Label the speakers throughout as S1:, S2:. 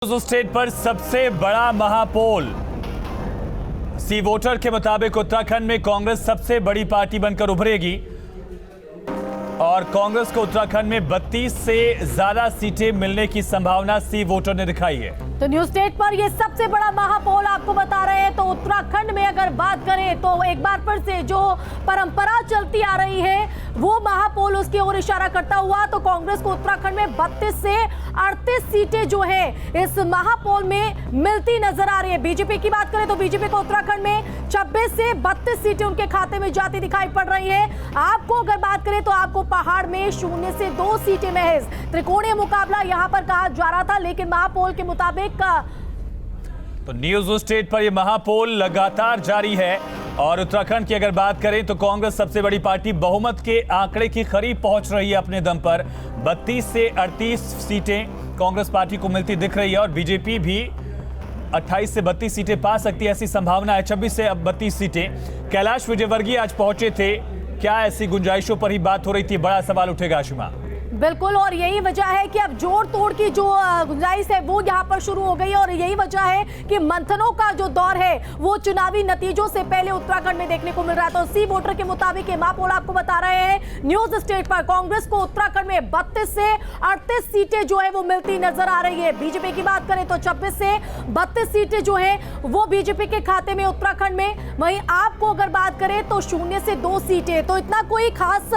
S1: State पर सबसे बड़ा महापोल। सी वोटर के मुताबिक उत्तराखंड में कांग्रेस सबसे बड़ी पार्टी बनकर उभरेगी और कांग्रेस को उत्तराखंड में 32 से ज्यादा सीटें मिलने की संभावना सी वोटर ने दिखाई है।
S2: तो न्यूज स्टेट पर ये सबसे बड़ा महापोल आपको बता रहे हैं। तो उत्तराखंड में अगर बात करें तो एक बार फिर से जो परंपरा चलती आ रही है वो महापोल उसकी ओर इशारा करता हुआ तो कांग्रेस को उत्तराखंड में 32 से 38 सीटें जो है इस महापोल में मिलती नजर आ रही है। बीजेपी की बात करें तो बीजेपी को उत्तराखंड में 26 से 32 सीटें उनके खाते में जाती दिखाई पड़ रही है। आपको अगर बात करें तो आपको पहाड़ में 0 से 2 सीटें महज त्रिकोणीय मुकाबला यहां पर कहा जा रहा था, लेकिन महापोल के मुताबिक
S1: तो न्यूज स्टेट पर यह महापोल लगातार जारी है और उत्तराखंड की अगर बात करें तो कांग्रेस सबसे बड़ी पार्टी बहुमत के आंकड़े की करीब पहुंच रही है अपने दम पर। 32 से 38 सीटें कांग्रेस पार्टी को मिलती दिख रही है और बीजेपी भी 28 से 32 सीटें पा सकती है, ऐसी संभावना है। 26 से 32 सीटें। कैलाश विजयवर्गीय आज पहुंचे थे, क्या ऐसी गुंजाइशों पर ही बात हो रही थी? बड़ा सवाल उठेगा आशिमा।
S2: बिल्कुल, और यही वजह है कि अब जोड़ तोड़ की जो गुंजाइश है वो यहाँ पर शुरू हो गई है और यही वजह है कि मंथनों का जो दौर है वो चुनावी नतीजों से पहले उत्तराखंड में देखने को मिल रहा है। तो सी वोटर के मुताबिक ये महापोल आपको बता रहे हैं न्यूज स्टेट पर कांग्रेस को उत्तराखंड में 32 से 38 सीटें जो है वो मिलती नजर आ रही है। बीजेपी की बात करें तो 26 से 32 सीटें जो है वो बीजेपी के खाते में उत्तराखंड में। वहीं आपको अगर बात करें तो 0 से 2 सीटें, तो इतना कोई खास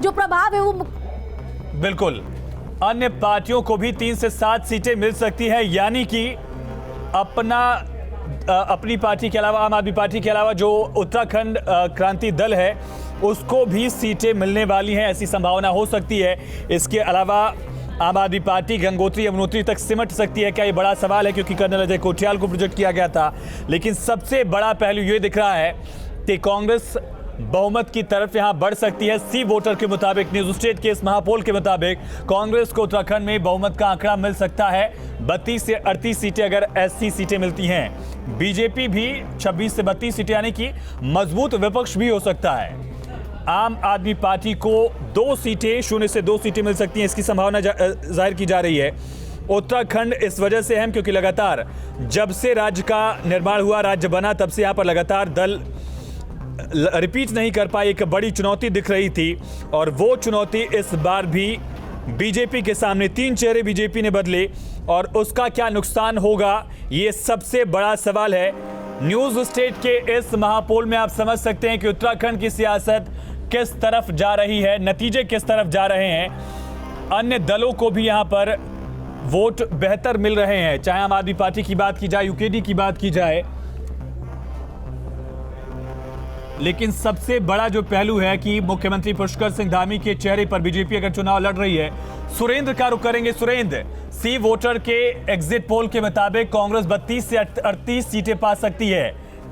S2: जो प्रभाव है वो
S1: बिल्कुल। अन्य पार्टियों को भी 3 से 7 सीटें मिल सकती हैं, यानी कि अपनी पार्टी के अलावा आम आदमी पार्टी के अलावा जो उत्तराखंड क्रांति दल है उसको भी सीटें मिलने वाली हैं, ऐसी संभावना हो सकती है। इसके अलावा आम आदमी पार्टी गंगोत्री यमुनोत्री तक सिमट सकती है, क्या ये बड़ा सवाल है, क्योंकि कर्नल अजय कोठियाल को प्रोजेक्ट किया गया था। लेकिन सबसे बड़ा पहलू ये दिख रहा है कि कांग्रेस बहुमत की तरफ यहां बढ़ सकती है। सी वोटर के मुताबिक, न्यूज स्टेट के इस महापोल के मुताबिक कांग्रेस को उत्तराखंड में बहुमत का आंकड़ा मिल सकता है 32 से 38 सीटें अगर ऐसी सीटें मिलती हैं। बीजेपी भी 26 से 32 सीटें, यानी कि मजबूत विपक्ष भी हो सकता है। आम आदमी पार्टी को 2 सीटें 0 से 2 सीटें मिल सकती हैं, इसकी संभावना जाहिर की जा रही है। उत्तराखंड इस वजह से अहम क्योंकि लगातार जब से राज्य का निर्माण हुआ, राज्य बना, तब से यहाँ पर लगातार दल रिपीट नहीं कर पाई। एक बड़ी चुनौती दिख रही थी और वो चुनौती इस बार भी बीजेपी के सामने। 3 चेहरे बीजेपी ने बदले और उसका क्या नुकसान होगा, ये सबसे बड़ा सवाल है। न्यूज स्टेट के इस महापोल में आप समझ सकते हैं कि उत्तराखंड की सियासत किस तरफ जा रही है, नतीजे किस तरफ जा रहे हैं। अन्य दलों को भी यहां पर वोट बेहतर मिल रहे हैं, चाहे आम आदमी पार्टी की बात की जाए, यूकेडी की बात की जाए। लेकिन सबसे बड़ा जो पहलू है कि मुख्यमंत्री पुष्कर सिंह धामी के चेहरे पर बीजेपी अगर चुनाव लड़ रही है। सुरेंद्र का रुख करेंगे। सुरेंद्र, सी वोटर के एग्जिट पोल के मुताबिक कांग्रेस 32 से 38 सीटें पा सकती है,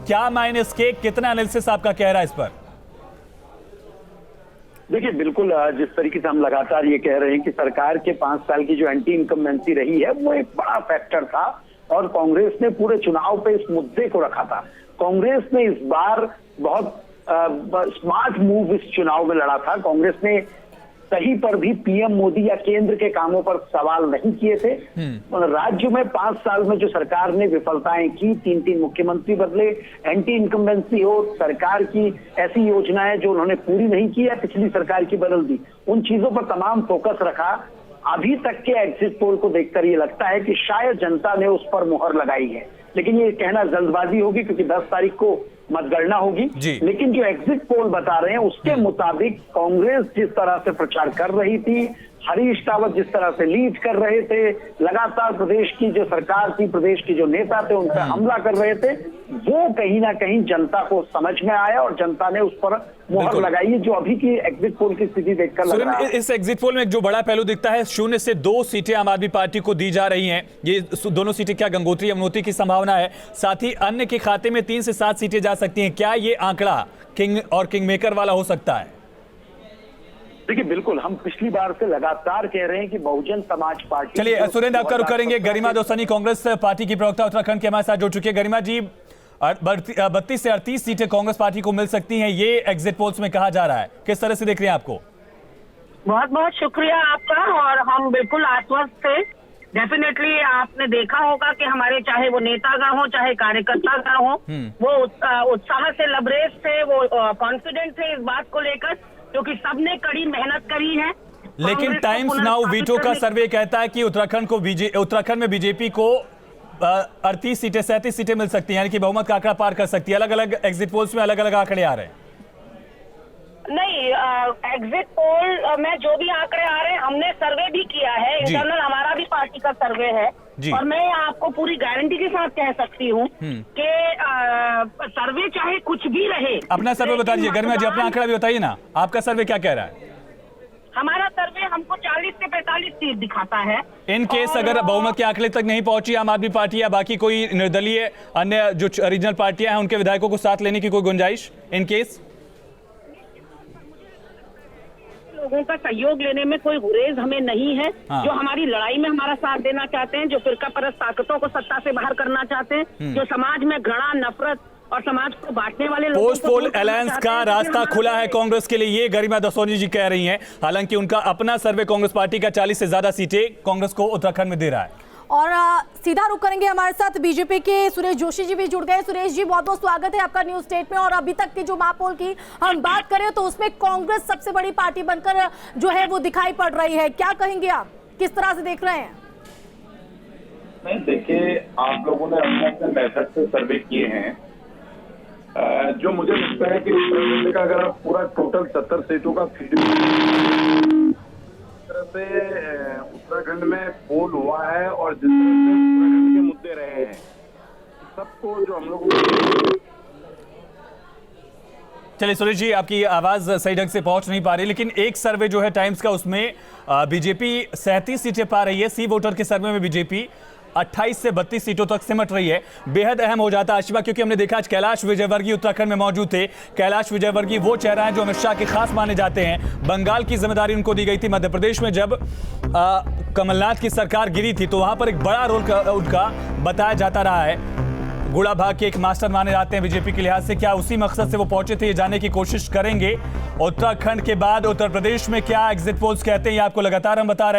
S1: क्या माइनस के कितना एनालिसिस आपका कह रहा है इस पर?
S3: देखिए, बिल्कुल जिस तरीके से हम लगातार ये कह रहे हैं कि सरकार के 5 साल की जो एंटी इनकम्बेंसी रही है वो एक बड़ा फैक्टर था और कांग्रेस ने पूरे चुनाव पे इस मुद्दे को रखा था। कांग्रेस ने इस बार बहुत स्मार्ट मूव इस चुनाव में लड़ा था। कांग्रेस ने कहीं पर भी पीएम मोदी या केंद्र के कामों पर सवाल नहीं किए थे। राज्य में 5 साल में जो सरकार ने विफलताएं की, 3 मुख्यमंत्री बदले, एंटी इनकम्बेंसी हो, सरकार की ऐसी योजनाएं जो उन्होंने पूरी नहीं की या पिछली सरकार की बदल दी, उन चीजों पर तमाम फोकस रखा। अभी तक के एग्जिट पोल को देखकर ये लगता है कि शायद जनता ने उस पर मुहर लगाई है, लेकिन ये कहना जल्दबाजी होगी क्योंकि 10 तारीख को मतगणना होगी। लेकिन जो एग्जिट पोल बता रहे हैं उसके मुताबिक कांग्रेस जिस तरह से प्रचार कर रही थी, हरीश रावत जिस तरह से लीड कर रहे थे, लगातार प्रदेश की जो सरकार थी, प्रदेश के जो नेता थे उन पर हमला कर रहे थे, वो कहीं ना कहीं जनता को समझ में आया और जनता ने उस पर मुहर लगाई है, जो अभी की एग्जिट पोल की स्थिति देखकर लग रहा है।
S1: इस एग्जिट पोल में एक जो बड़ा पहलू दिखता है, 0 से 2 सीटें आम आदमी पार्टी को दी जा रही हैं। ये दोनों सीटें क्या गंगोत्री यमुनोत्री की संभावना है, साथ ही अन्य के खाते में 3 से 7 सीटें जा सकती हैं। क्या ये आंकड़ा किंग और किंग मेकर वाला हो सकता है?
S3: देखिए, बिल्कुल, हम पिछली बार से लगातार कह रहे हैं कि बहुजन समाज पार्टी।
S1: चलिए सुरेंद्र, आपका रुख करेंगे। गरिमा दौसानी कांग्रेस पार्टी की प्रवक्ता उत्तराखंड के हमारे साथ जुड़ चुके हैं। गरिमा जी, 32 से 38 सीटें कांग्रेस पार्टी को मिल सकती हैं, ये एग्जिट पोल्स में कहा जा रहा है, किस तरह से देख रहे हैं आपको?
S4: बहुत बहुत शुक्रिया आपका, और हम बिल्कुल आश्वस्त थे डेफिनेटली आपने देखा होगा कि हमारे चाहे वो नेतागण हो चाहे कार्यकर्तागण हो, वो उत्साह से लबरेज थे, वो कॉन्फिडेंट थे इस बात को लेकर, क्योंकि सबने कड़ी मेहनत करी है।
S1: लेकिन टाइम्स नाउ वीटो का सर्वे कहता है कि उत्तराखंड में बीजेपी को 38 सीटें 37 सीटें मिल सकती हैं, यानी कि बहुमत का आंकड़ा पार कर सकती है। अलग अलग एग्जिट पोल्स में अलग अलग आंकड़े आ रहे हैं।
S4: नहीं, एग्जिट पोल में जो भी आंकड़े आ रहे हैं, हमने सर्वे भी किया है, इंटरनल हमारा भी पार्टी का सर्वे है, और मैं आपको पूरी गारंटी के साथ कह सकती हूँ कि सर्वे चाहे कुछ भी रहे।
S1: अपना सर्वे बता दीजिए गर्मिया जी, अपना आंकड़ा भी बताइए ना, आपका सर्वे क्या कह रहा है?
S4: हमारा सर्वे हमको 40 से 45 सीट दिखाता है।
S1: इन केस अगर बहुमत के आंकड़े तक नहीं पहुंची आम आदमी पार्टी या बाकी कोई निर्दलीय अन्य जो रीजनल पार्टियां हैं, उनके विधायकों को साथ लेने की कोई गुंजाइश इन केस?
S4: लोगों का सहयोग लेने में कोई गुरेज हमें नहीं है। जो हमारी लड़ाई में हमारा साथ देना चाहते हैं, जो फिरका परस्त ताकतों को सत्ता से बाहर करना चाहते हैं, जो समाज में घृणा, नफरत और समाज को बांटने वाले लोगों
S1: पोस्ट पोल अलायंस का रास्ता खुला है कांग्रेस के लिए, ये गरिमा दसोनी जी कह रही हैं। हालांकि उनका अपना सर्वे कांग्रेस पार्टी का 40 से ज्यादा सीटें कांग्रेस को उत्तराखंड में दे रहा है।
S2: और सीधा रुक करेंगे, हमारे साथ बीजेपी के सुरेश जोशी जी भी जुड़ गए। सुरेश जी, बहुत बहुत स्वागत है आपका न्यूज स्टेट में। और अभी तक की जो महापोल की हम बात करें तो उसमें कांग्रेस सबसे बड़ी पार्टी बनकर जो है वो दिखाई पड़ रही है, क्या कहेंगे आप, किस तरह से देख रहे हैं?
S5: नहीं, देखिए, आप लोगों ने अपने मेथड से सर्वे किए हैं। जो मुझे लगता है कि उत्तराखंड का अगर आप पूरा टोटल 70 सीटों का तरह से उत्तराखंड में पोल हुआ है और जिस तरह से उत्तराखंड के मुद्दे रहे हैं, सबको जो हम लोग।
S1: चलिए सुरेश जी, आपकी आवाज सही ढंग से पहुंच नहीं पा रही, लेकिन एक सर्वे जो है टाइम्स का, उसमें बीजेपी 37 सीटें पा रही है। सी वोटर के सर्वे में बीजेपी 28 से 32 सीटों तक सिमट रही है। बेहद अहम हो जाता है आशिमा, क्योंकि हमने देखा आज कैलाश विजयवर्गीय उत्तराखंड में मौजूद थे। कैलाश विजयवर्गीय वो चेहरा है जो अमित शाह के खास माने जाते हैं। बंगाल की जिम्मेदारी उनको दी गई थी। मध्य प्रदेश में जब कमलनाथ की सरकार गिरी थी तो वहां पर एक बड़ा रोल उनका बताया जाता रहा है। गुड़ा भाग के एक मास्टर माने जाते हैं बीजेपी के लिहाज से। क्या उसी मकसद से वो पहुंचे थे, ये जानने की कोशिश करेंगे। उत्तराखंड के बाद उत्तर प्रदेश में क्या एग्जिट पोल्स कहते हैं, ये आपको लगातार हम बता रहे हैं।